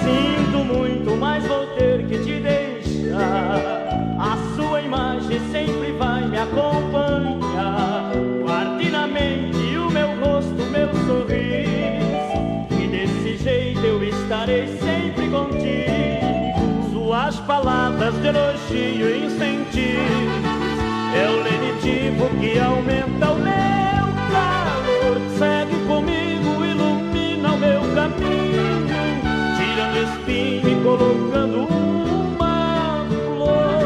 Sinto muito, mas vou ter que te deixar. A sua imagem sempre vai me acompanhar. Guarde na mente o meu rosto, o meu sorriso, e desse jeito eu estarei sempre contigo. Suas palavras de elogio e incentivo é o lenitivo que aumenta o meu calor. Segue comigo, ilumina o meu caminho, tirando espinho e colocando uma flor.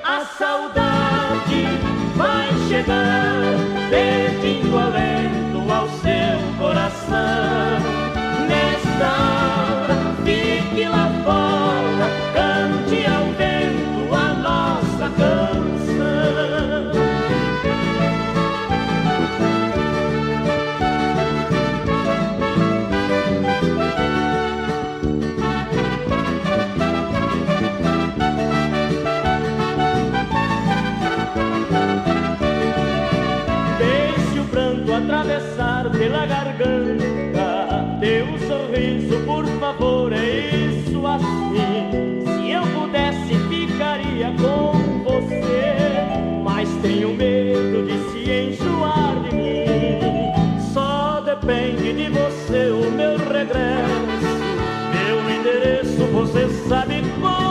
A saudade vai chegar, pedindo alento ao seu coração. Nesta hora, fique lá fora, cante ao vento a nossa canção. Deixe o pranto atravessar pela garganta, dê um sorriso, por favor, é isso assim. Se eu pudesse, ficaria com você, mas tenho medo de se enjoar de mim. Só depende de você o meu regresso, meu endereço você sabe qual.